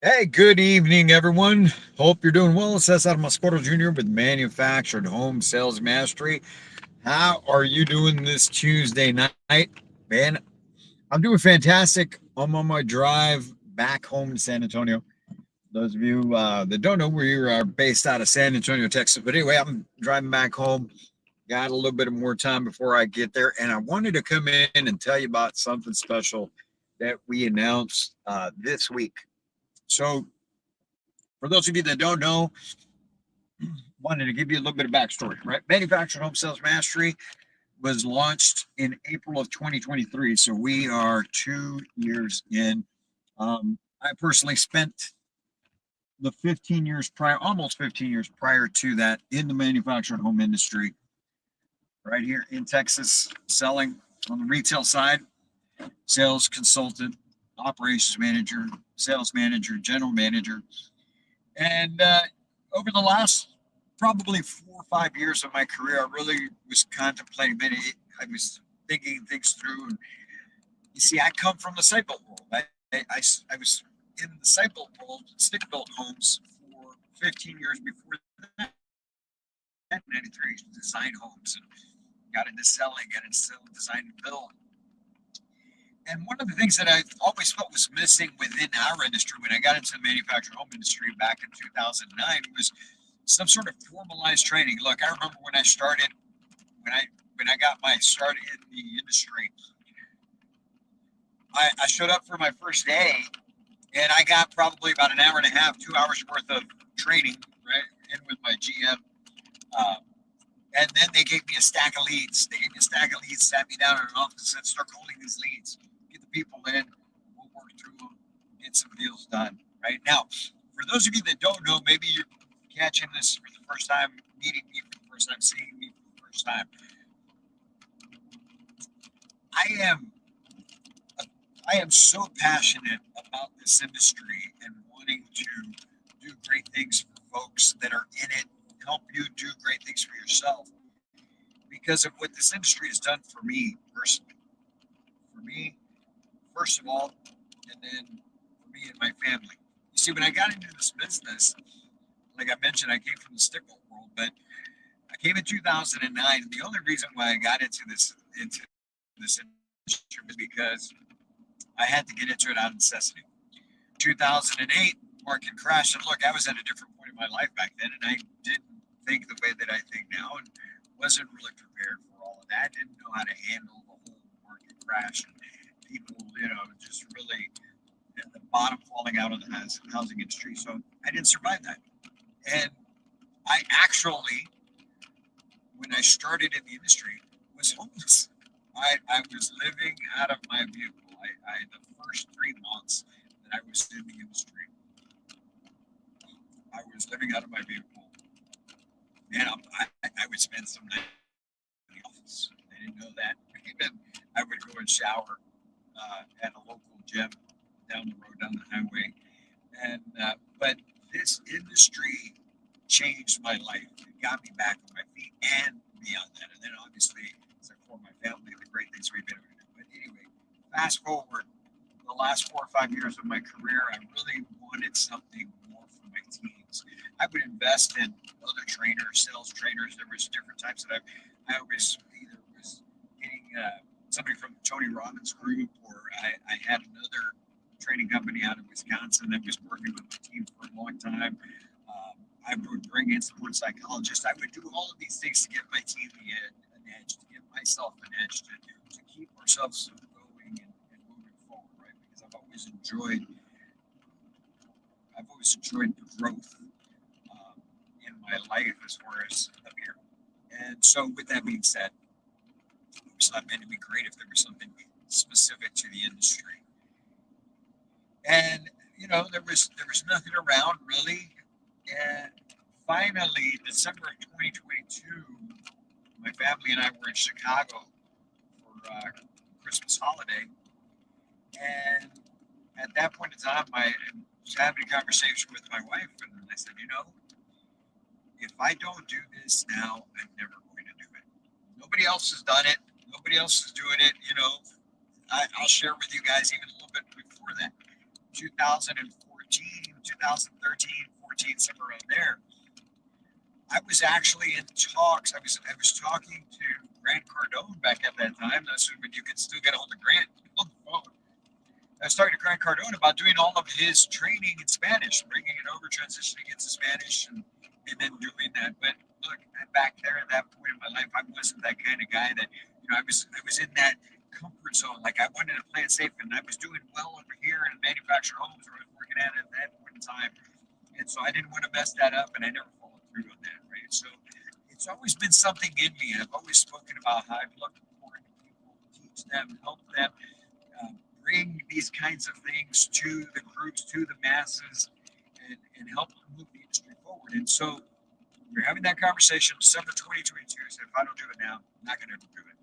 Hey, good evening, everyone. Hope you're doing well. It's Cesar Mascoro Jr. with Manufactured Home Sales Mastery. How are you doing this Tuesday night? Man, I'm doing fantastic. I'm on my drive back home to San Antonio. Those of you that don't know, we are based out of San Antonio, Texas. But anyway, I'm driving back home. Got a little bit of more time before I get there. And I wanted to come in and tell you about something special that we announced this week. So, for those of you that don't know, wanted to give you a little bit of backstory, right? Manufactured Home Sales Mastery was launched in April of 2023. So we are 2 years in. I personally spent the 15 years prior, almost 15 years prior to that, in the manufactured home industry, right here in Texas, selling on the retail side, sales consultant, operations manager, sales manager, general manager. And over the last probably 4 or 5 years of my career, I really was contemplating many. I was thinking things through. And you see, I come from the site built world. I was in the site built world, stick built homes for 15 years before that. 93 design homes and got into selling, got into selling, design and build. And one of the things that I always felt was missing within our industry when I got into the manufactured home industry back in 2009 was some sort of formalized training. Look, I remember when I started, when I when I got my start in the industry, I showed up for my first day and I got probably about an hour and a half, 2 hours worth of training, right, in with my GM. Uh, and then they gave me a stack of leads. They gave me a stack of leads, sat me down in an office, and said, "Start calling these leads. Get the people in. We'll work through them. Get some deals done." Right now, for those of you that don't know, maybe you're catching this for the first time, meeting me for the first time, seeing me for the first time. I am I am so passionate about this industry and wanting to do great things for folks that are in it, help you do great things for yourself because of what this industry has done for me personally. For me, first of all, and then for me and my family. You see, when I got into this business, like I mentioned, I came from the stickle world, but I came in 2009, and the only reason why I got into this industry was because I had to get into it out of necessity. 2008, market crashed, and look, I was at a different point in my life back then, and I didn't think the way that I think now, and wasn't really prepared for all of that. Didn't know how to handle the whole market crash and people, just really at the bottom falling out of the housing industry. So I didn't survive that, and I actually, when I started in the industry, was homeless. I was living out of my vehicle. The first 3 months that I was in the industry, I was living out of my vehicle, and I would spend some nights in the office. I didn't know that. Even I would go and shower at a local gym down the road, down the highway. And but this industry changed my life. It got me back on my feet and beyond that. And then obviously, as I for my family, the great things we've been able to do. But anyway, fast forward the last 4 or 5 years of my career, I really wanted something more for my teams. I would invest in other trainers, sales trainers. There was different types that I always either was getting somebody from Tony Robbins group, or I had another training company out of Wisconsin that was working with my team for a long time. I would bring in sports psychologists. I would do all of these things to give my team an edge, to give myself an edge, to keep ourselves going and moving forward, right? Because I've always enjoyed the growth in my life as far as up here. And so, with that being said, it was not meant to be great if there was something specific to the industry. And there was nothing around really. And finally, December of 2022, my family and I were in Chicago for Christmas holiday, and at that point in time, I was having a conversation with my wife, and I said, if I don't do this now, I'm never going to do it. Nobody else has done it. Nobody else is doing it. I'll share with you guys even a little bit before that. 2014, 2013, 14, somewhere around there. I was actually in talks. I was talking to Grant Cardone back at that time. That's when you could still get a hold of Grant on the phone. I was talking to Grant Cardone about doing all of his training in Spanish, bringing it over, transitioning into Spanish, and then doing that. But look, back there at that point in my life, I wasn't that kind of guy that, I was in that comfort zone. Like I wanted to play it safe, and I was doing well over here in manufactured homes where I was working at that point in time. And so I didn't want to mess that up, and I never followed through on that, right? So it's always been something in me. I've always spoken about how I'd love to pour into people, teach them, help them, bring these kinds of things to the groups, to the masses, and help move the industry forward. And so we're having that conversation December 2022. So if I don't do it now, I'm not going to do it.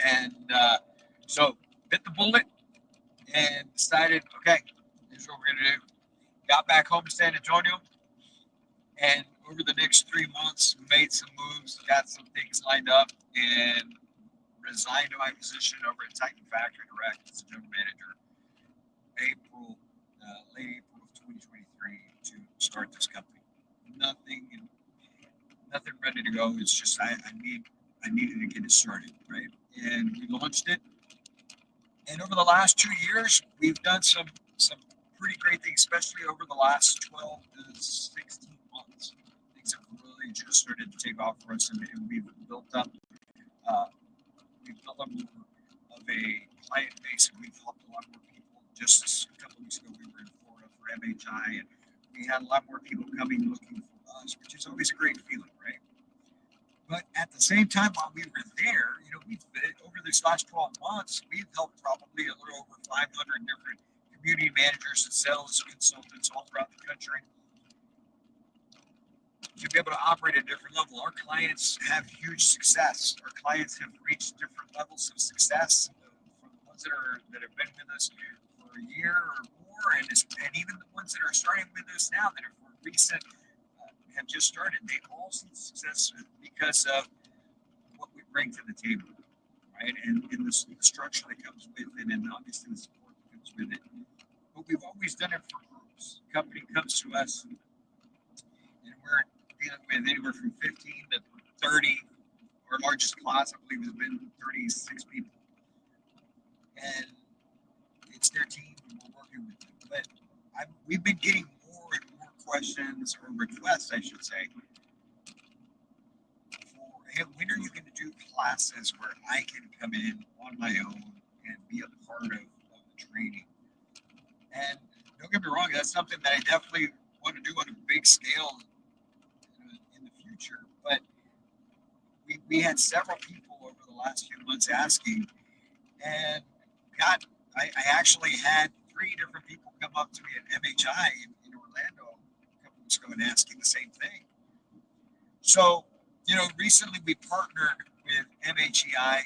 And so bit the bullet and decided, okay, here's what we're going to do. Got back home to San Antonio, and over the next 3 months, made some moves, got some things lined up, and resigned to my position over at Titan Factory Direct as a general manager, late April of 2023, to start this company. Nothing ready to go. It's just I needed to get it started, right? And we launched it. And over the last 2 years, we've done some pretty great things, especially over the last 12 to 16 months. Things have really just started to take off for us, and we've built up more of a client base, and we've helped a lot more people. Just a couple of weeks ago, we were in Florida for MHI, and we had a lot more people coming looking for us, which is always a great feeling, right? But at the same time, while we were there, over these last 12 months, we've helped probably a little over 500 different community managers and sales consultants all throughout the country to be able to operate at a different level. Our clients have huge success. Our clients have reached different levels of success, from the ones that have been with us for a year or more, and even the ones that are starting with us now that are recent, have just started. They all see success because of what we bring to the table, right? And the structure that comes with it, and obviously the support that comes with it. But we've always done it for groups. The company comes to us, and we're dealing with anywhere from 15 to 30. Our largest class, I believe, has been 36 people. And it's their team, and we're working with them. But we've been getting more and more questions, or requests, I should say, for, hey, when are you going to do classes where I can come in on my own and be a part of the training? And don't get me wrong, that's something that I definitely want to do on a big scale in the future. But we had several people over the last few months asking, and I actually had 3 different people come up to me at MHI in Orlando a couple weeks ago and asking the same thing. So, recently we partnered with MHEI,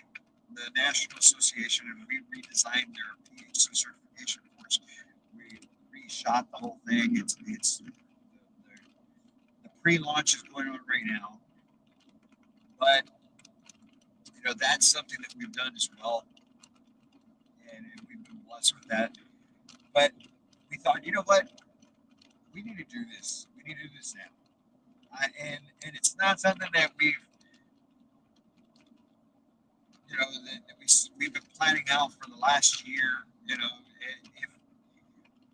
the National Association, and we redesigned their PhD certification course. We reshot the whole thing. It's the pre-launch is going on right now, but that's something that we've done as well, and we've been blessed with that. But we thought, you know what, we need to do this. We need to do this now, and it's not something that we've we've been planning out for the last year. If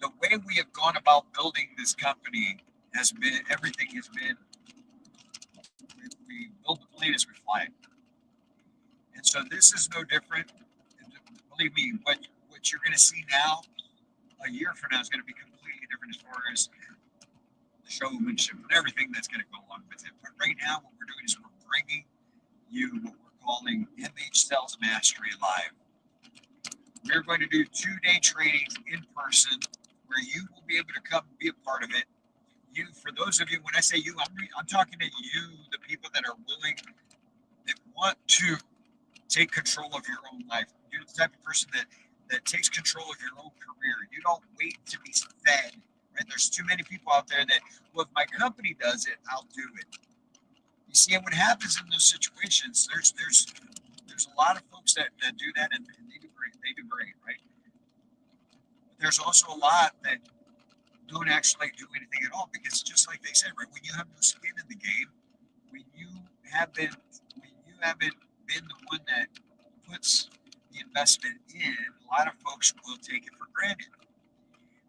the way we have gone about building this company has been, everything has been, we build the plane as we fly it. And so this is no different. And believe me, what you're going to see now, a year from now, is going to be completely different as far as the showmanship and everything that's going to go along with it. But right now, what we're doing is we're bringing you what we're calling MH Sales Mastery Live. We're going to do 2-day trainings in person where you will be able to come and be a part of it. You, for those of you, when I say you, I'm talking to you, the people that are willing, that want to take control of your own life. You're the type of person that takes control of your own career. You don't wait to be fed, right? There's too many people out there that, well, if my company does it, I'll do it. You see, and what happens in those situations, there's a lot of folks that do that, and they do great. They do great, right? But there's also a lot that don't actually do anything at all, because just like they said, right, when you have no skin in the game, when you haven't when you haven't been the one that puts the investment in, a lot of folks will take it for granted.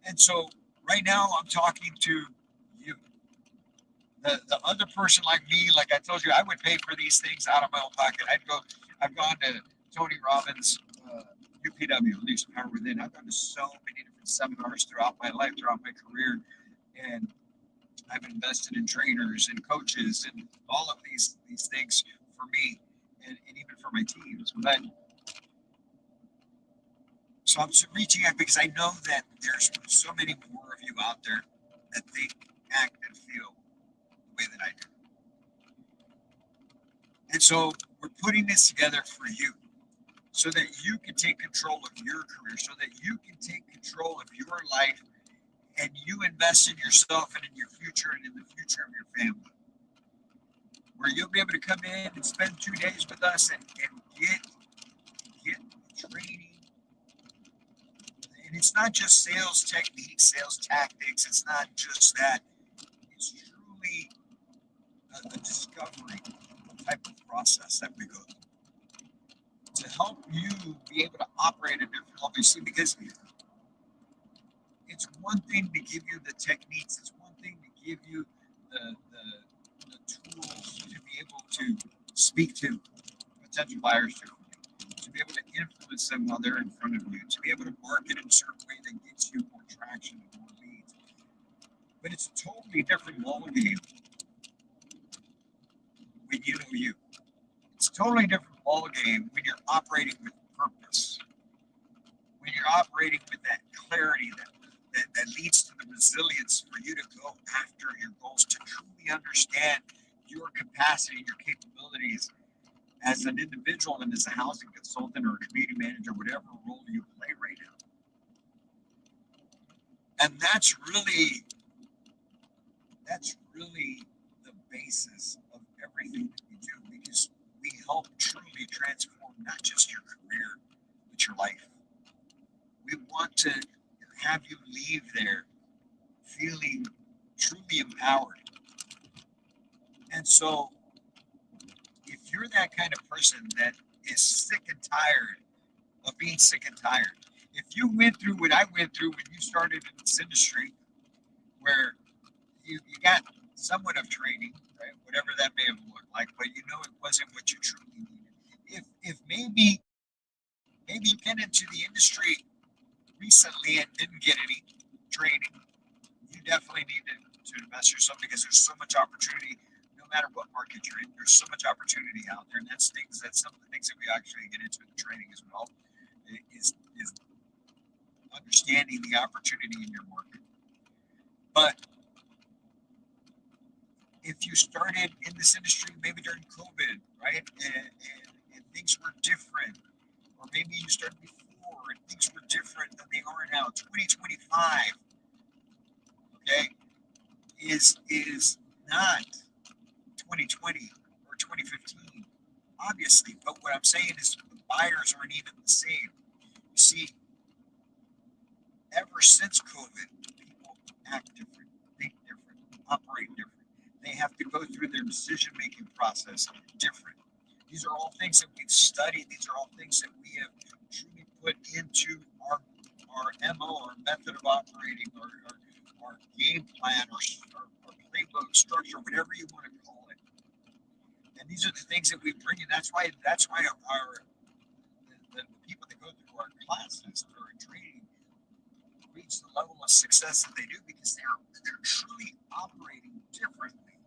And so right now I'm talking to you. The other person like me, like I told you, I would pay for these things out of my own pocket. I've gone to Tony Robbins, UPW, Leadership Power Within. I've gone to so many different seminars throughout my life, throughout my career, and I've invested in trainers and coaches and all of these things for me and even for my teams. But so I'm reaching out because I know that there's so many more of you out there that think, act, and feel the way that I do. And so we're putting this together for you so that you can take control of your career, so that you can take control of your life, and you invest in yourself and in your future and in the future of your family. Where you'll be able to come in and spend 2 days with us and get training. And it's not just sales techniques, sales tactics. It's not just that. It's truly a discovery type of process that we go through to help you be able to operate at different levels. You see, because it's one thing to give you the techniques. It's one thing to give you the tools to be able to speak to potential buyers to be able to influence them while they're in front of you, to be able to market in a certain way that gets you more traction and more leads. But it's a totally different ballgame when you know you. It's a totally different ballgame when you're operating with purpose, when you're operating with that clarity that leads to the resilience for you to go after your goals, to truly understand your capacity, your capabilities as an individual and as a housing consultant or a community manager, whatever role you play right now. And that's really the basis of everything that we do, because we help truly transform not just your career, but your life. We want to have you leave there feeling truly empowered. And so if you're that kind of person that is sick and tired of being sick and tired, if you went through what I went through when you started in this industry, where you got somewhat of training, right? Whatever that may have looked like, but you know it wasn't what you truly needed. If maybe you get into the industry recently and didn't get any training, you definitely need to invest yourself, because there's so much opportunity. No matter what market you're in, there's so much opportunity out there, and that's some of the things that we actually get into in the training as well. Is understanding the opportunity in your market. But if you started in this industry maybe during COVID, right, and things were different, or maybe you started before and things were different than they are now, 2025, okay, is not 2020 or 2015, obviously. But what I'm saying is the buyers aren't even the same. You see, ever since COVID, people act different, think different, operate different. They have to go through their decision-making process different. These are all things that we've studied. These are all things that we have truly put into our MO, our method of operating, our game plan, our playbook structure, whatever you want to call it. And these are the things that we bring in. That's why the people that go through our classes or our training reach the level of success that they do, because they're truly operating differently.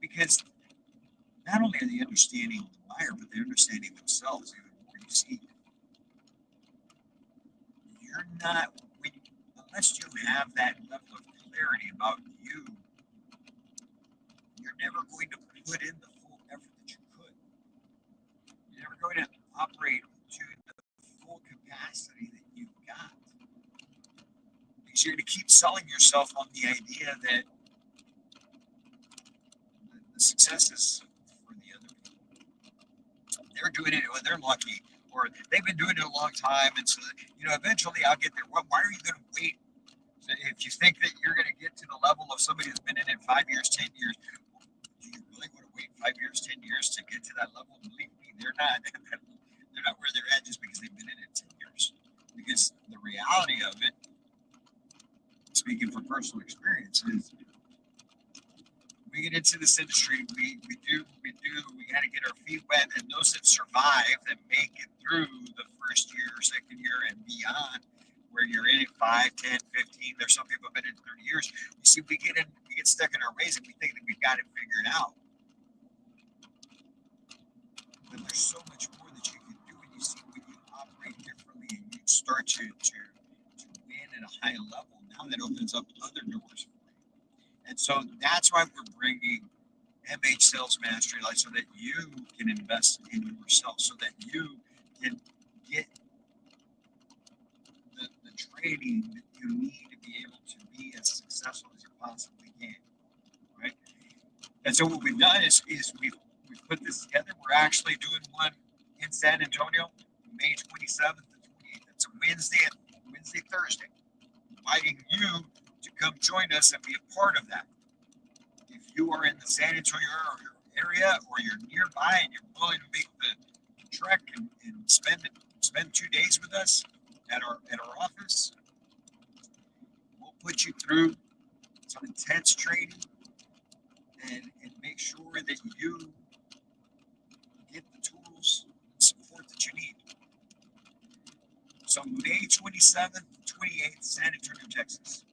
Because not only are they understanding the buyer, but they're understanding themselves even more. You see, you're not, unless you have that level of clarity about you, you're never going to put in the full effort that you could. You're never going to operate to the full capacity that you've got. Because you're going to keep selling yourself on the idea that the success is for the other people. They're doing it when they're lucky, or they've been doing it a long time, and so eventually I'll get there. Well, why are you going to wait So if you think that you're going to get to the level of somebody that's been in it 5 years, 10 years, do you really want to wait 5 years, 10 years to get to that level? Believe me, they're not. They're not where they're at just because they've been in it 10 years. Because the reality of it, speaking from personal experience, is we get into this industry, we got to get our feet wet, and those that survive and make it through the first year, second year, and beyond, where you're in it 5, 10, 15, there's some people have been in 30 years. You see, we get stuck in our ways and we think that we've got it figured out. But there's so much more that you can do, and you see when you operate differently and you start to win at a high level, now that opens up other doors. And so that's why we're bringing MH Sales Mastery Life, so that you can invest in yourself, so that you can get the training that you need to be able to be as successful as you possibly can, right? And so what we've done is we've put this together. We're actually doing one in San Antonio, May 27th to 28th. It's a Wednesday, Thursday. Inviting you to come join us and be a part of that. If you are in the San Antonio area or you're nearby and you're willing to make the trek and spend 2 days with us at our office, we'll put you through some intense training and make sure that you get the tools and support that you need. So May 27th, 28th, San Antonio, Texas.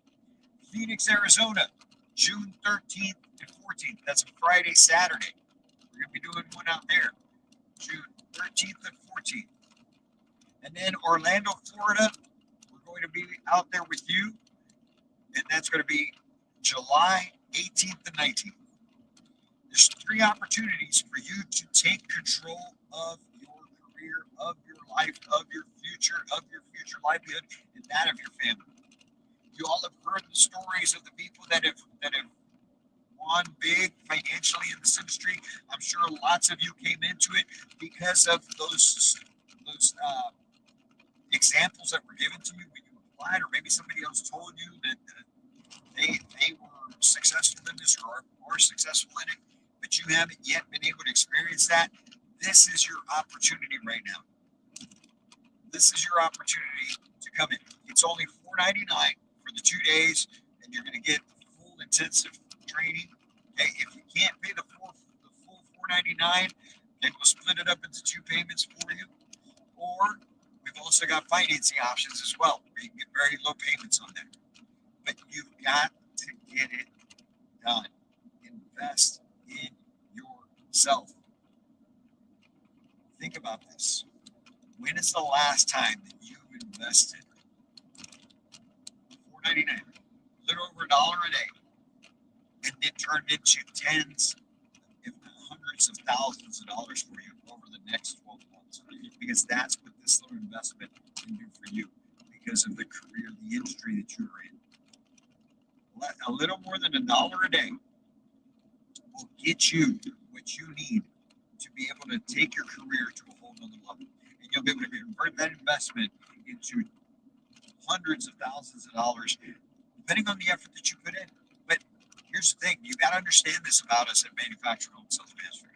Phoenix, Arizona, June 13th and 14th. That's a Friday, Saturday. We're going to be doing one out there, June 13th and 14th. And then Orlando, Florida, we're going to be out there with you. And that's going to be July 18th and 19th. There's 3 opportunities for you to take control of your career, of your life, of your future livelihood, and that of your family. You all have heard the stories of the people that have won big financially in this industry. I'm sure lots of you came into it because of those examples that were given to you when you applied, or maybe somebody else told you that they were successful in this or are successful in it, but you haven't yet been able to experience that. This is your opportunity right now. This is your opportunity to come in. It's only $4.99 for the 2 days, and you're going to get full intensive training. Okay, if you can't pay the full $4.99, then we'll split it up into 2 payments for you. Or we've also got financing options as well, where you can get very low payments on that. But you've got to get it done. Invest in yourself. Think about this. When is the last time that you invested $4.99, a little over $1 a day, and it turned into tens, if not hundreds of thousands of dollars for you over the next 12 months? Because that's what this little investment can do for you, because of the career, the industry that you're in. A little more than $1 a day will get you what you need to be able to take your career to a whole nother level. And you'll be able to convert that investment into hundreds of thousands of dollars, depending on the effort that you put in. But here's the thing, you got to understand this about us at Manufactured Home Sales Mastery.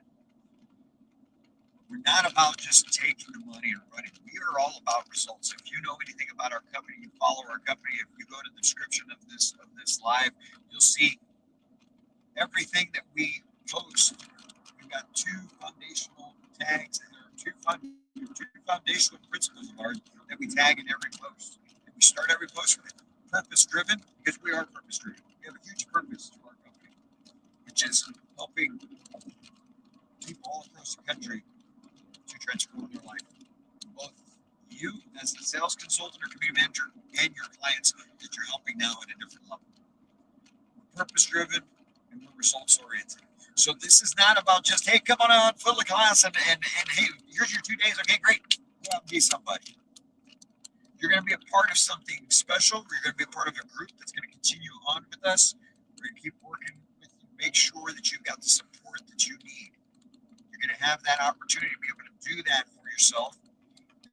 We're not about just taking the money and running. We are all about results. If you know anything about our company, you follow our company. If you go to the description of this live, you'll see everything that we post. We've got 2 foundational tags, and there are 2 foundational principles of ours that we tag in every post. And we start every post with purpose-driven, because we are purpose-driven. We have a huge purpose to our company, which is helping people all across the country to transform their life. Both you as a sales consultant or community manager and your clients that you're helping now at a different level. We're purpose-driven and we're results-oriented. So this is not about just, hey, come on out, fill the class, and hey, here's your 2 days. Okay, great. Go out and be somebody. You're going to be a part of something special. You're going to be a part of a group that's going to continue on with us. We're going to keep working with you. Make sure that you've got the support that you need. You're going to have that opportunity to be able to do that for yourself.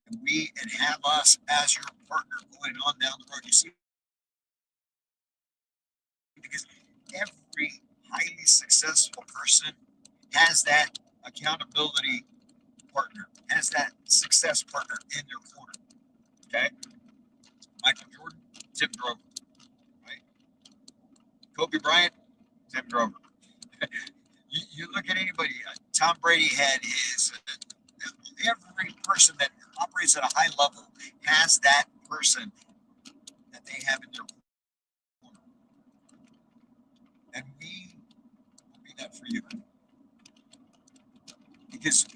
And have us as your partner going on down the road. You see highly successful person has that accountability partner, has that success partner in their corner. Okay? Michael Jordan, Tim Grover, right? Kobe Bryant, Tim Grover. You look at anybody, Tom Brady had his, every person that operates at a high level has that person that they have in their corner. And we will be that for you. Because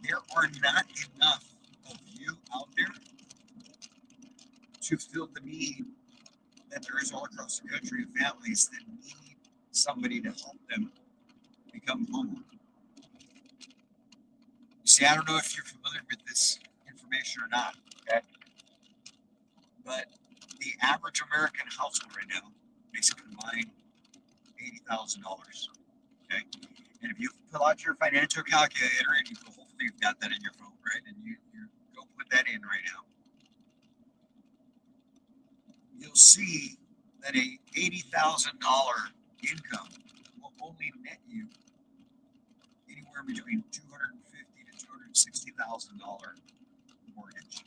there are not enough of you out there to fill the need that there is all across the country of families that need somebody to help them become homeowners. You see, I don't know if you're familiar with this information or not, okay? But the average American household right now makes a combined $80,000. Okay, and if you pull out your financial calculator and you hopefully you've got that in your phone, right? And you go put that in right now, you'll see that a $80,000 income will only net you anywhere between $250,000 to $260,000 mortgage.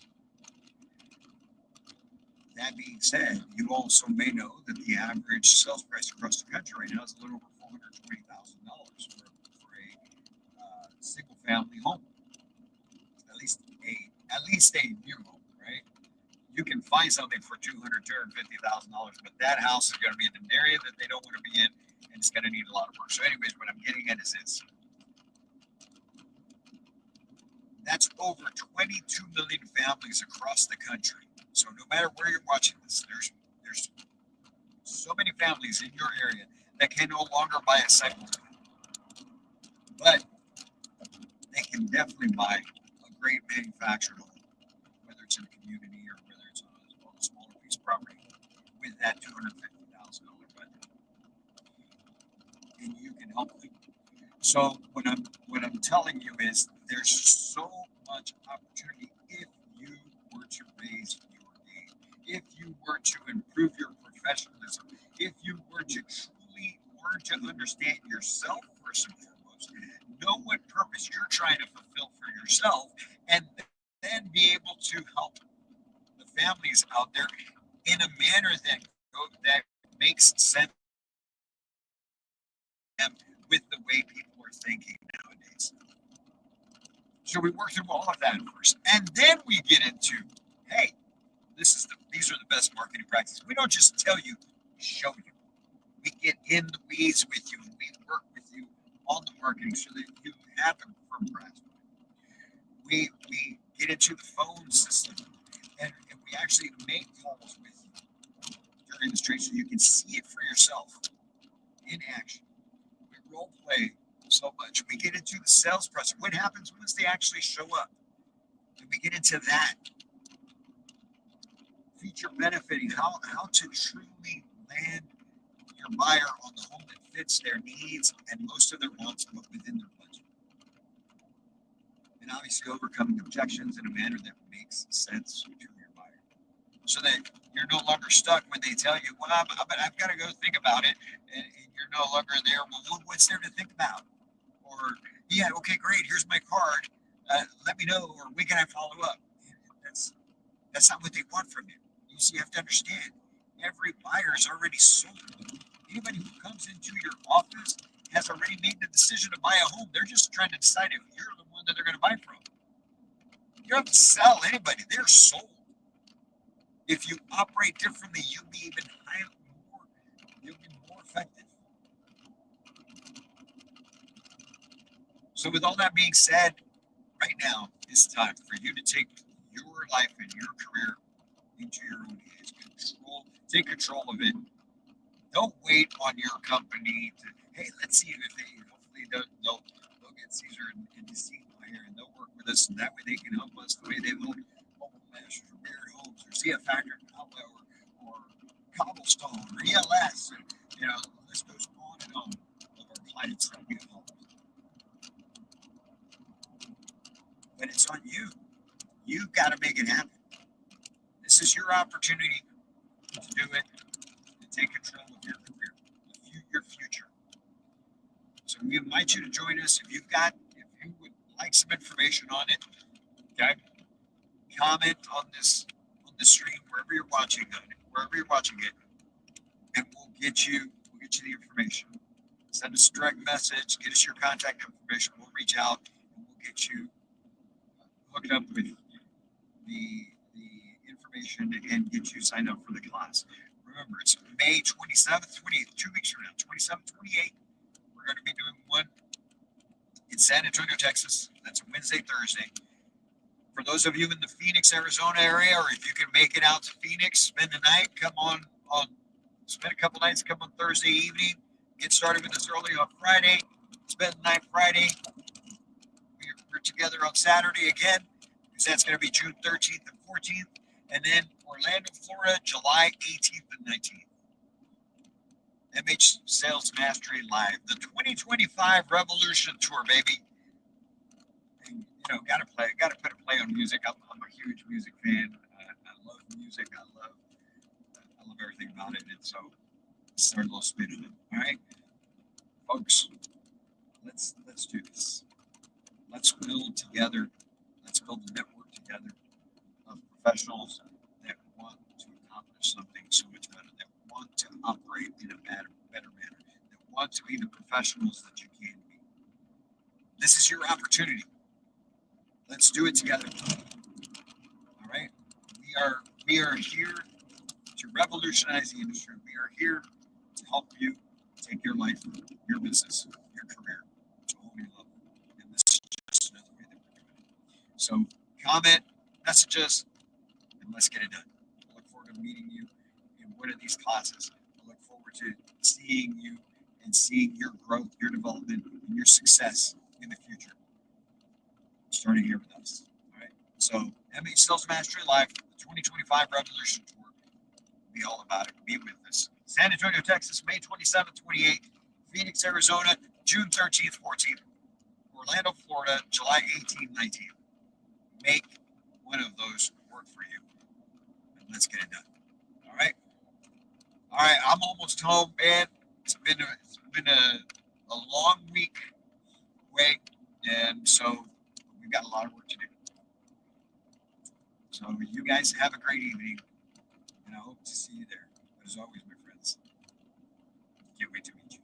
That being said, you also may know that the average sales price across the country right now is a little over $420,000 for a single family home. At least a new home, right? You can find something for $250,000, but that house is going to be in an area that they don't want to be in, and it's going to need a lot of work. So, anyways, what I'm getting at is this: that's over 22 million families across the country. So no matter where you're watching this, there's so many families in your area that can no longer buy a second home, but they can definitely buy a great manufactured home, whether it's in a community or whether it's on a smaller piece of property, with that $250,000 budget, and you can help them. So what I'm telling you is there's so much opportunity if you were to raise your game, if you were to improve your professionalism, if you were to truly learn to understand yourself first and foremost, know what purpose you're trying to fulfill for yourself, and then be able to help the families out there in a manner that makes sense with the way people are thinking nowadays. So we work through all of that first, and then we get into, hey, these are the best marketing practices. We don't just tell you, we show you. We get in the weeds with you, and we work with you on the marketing so that you have a firm grasp. We get into the phone system, and we actually make calls with you during the trade so you can see it for yourself in action. We role play so much. We get into the sales process. What happens once they actually show up? And we get into that. Feature benefiting, how to truly land your buyer on the home that fits their needs and most of their wants, but within their budget. And obviously overcoming objections in a manner that makes sense to your buyer. So that you're no longer stuck when they tell you, well, I've got to go think about it, and you're no longer there. Well, what's there to think about? Or, yeah, okay, great, here's my card. Let me know, or when can I follow up? That's not what they want from you. You have to understand, every buyer is already sold. Anybody who comes into your office has already made the decision to buy a home. They're just trying to decide if you're the one that they're going to buy from. You don't have to sell anybody. They're sold. If you operate differently, you'll be more effective. So with all that being said, right now is time for you to take your life and your career into your own hands. Take control of it. Don't wait on your company to, hey, let's see if hopefully they'll get Caesar and Deceit here, and they'll work with us, and that way they can help us the way they will Mobile Masters or Barrett Homes or CF Factor Outlet or Cobblestone or ELS, and the list goes on and on of our clients that we help. But it's on you. You've got to make it happen. This is your opportunity to do it, to take control of your career. future. So we invite you to join us. If you would like some information on it, okay, comment on the stream wherever you're watching it, and we'll get you the information. Send us a direct message, get us your contact information. We'll reach out and we'll get you hooked up with the information and get you signed up for the class. Remember, it's May 27th, 28th, 2 weeks from now, 27th, 28th. We're going to be doing one in San Antonio, Texas. That's Wednesday, Thursday. For those of you in the Phoenix, Arizona area, or if you can make it out to Phoenix, spend the night, spend a couple nights, come on Thursday evening, get started with us early on Friday, spend the night Friday. We're together on Saturday again, because that's going to be June 13th and 14th. And then Orlando, Florida, July 18th and 19th. MH Sales Mastery Live, the 2025 Revolution Tour, baby. And, gotta put a play on music. I'm a huge music fan. I love music. I love everything about it. And so let's start a little spin on it. All right, folks, let's do this. Let's build together. Let's build a network together of professionals that want to accomplish something so much better, that want to operate in a better manner, that want to be the professionals that you can be. This is your opportunity. Let's do it together. All right. We are here to revolutionize the industry. We are here to help you take your life, your business, your career to a whole new level. And this is just another way that we're doing it. So comment, message us, and let's get it done. I look forward to meeting you in one of these classes. I look forward to seeing you and seeing your growth, your development, and your success in the future. Starting here with us. All right. So MH Sales Mastery Live, the 2025 Revolution Tour. Be all about it. Be with us. San Antonio, Texas, May 27th, 28th. Phoenix, Arizona, June 13th, 14th. Orlando, Florida, July 18th, 19th. Make one of those work for you. And let's get it done. All right. All right. I'm almost home, man. It's been a long week away, and so we've got a lot of work to do. So you guys have a great evening, and I hope to see you there. But as always, my friends, can't wait to meet you.